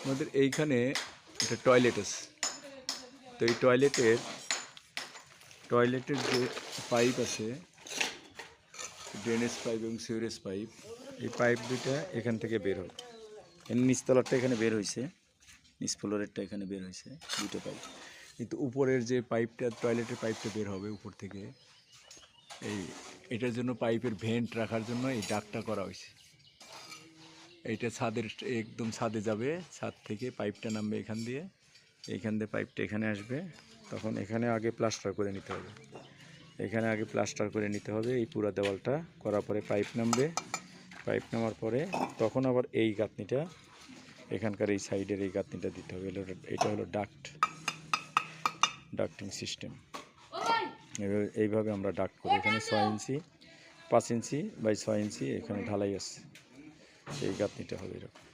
আমাদের এইখানে একটা টয়লেট আছে। তো এই টয়লেটের যে পাইপ আছে, ড্রেনেজ পাইপ এবং সিউরেজ পাইপ, এই পাইপ দুইটা এখান থেকে বের হয়। নিচতলারটা এখানে বের হয়েছে, নিচ ফ্লোরেরটা এখানে বের হয়েছে, দুটো পাইপ। কিন্তু উপরের যে পাইপটা, টয়লেটের পাইপটা বের হবে উপর থেকে, এটার জন্য পাইপের ভেন্ট রাখার জন্য এই ডাকটা করা হয়েছে। এইটা ছাদের, একদম ছাদে যাবে, ছাদ থেকে পাইপটা নামবে এখান দিয়ে পাইপটা এখানে আসবে। তখন এখানে আগে প্লাস্টার করে নিতে হবে, এই পুরো দেওয়ালটা করার পরে পাইপ নামবে। পাইপ নামার পরে তখন আবার এই গাঁথনিটা, এখানকার এই সাইডের এই গাঁথনিটা দিতে হবে। এটা হলো ডাক্টিং সিস্টেম। এইভাবে আমরা ডাক্ট করি। এখানে 6 ইঞ্চি 5 ইঞ্চি বাই 6 ইঞ্চি এখানে ঢালাই আছে, এই গাঁথনিটা হবে এরকম।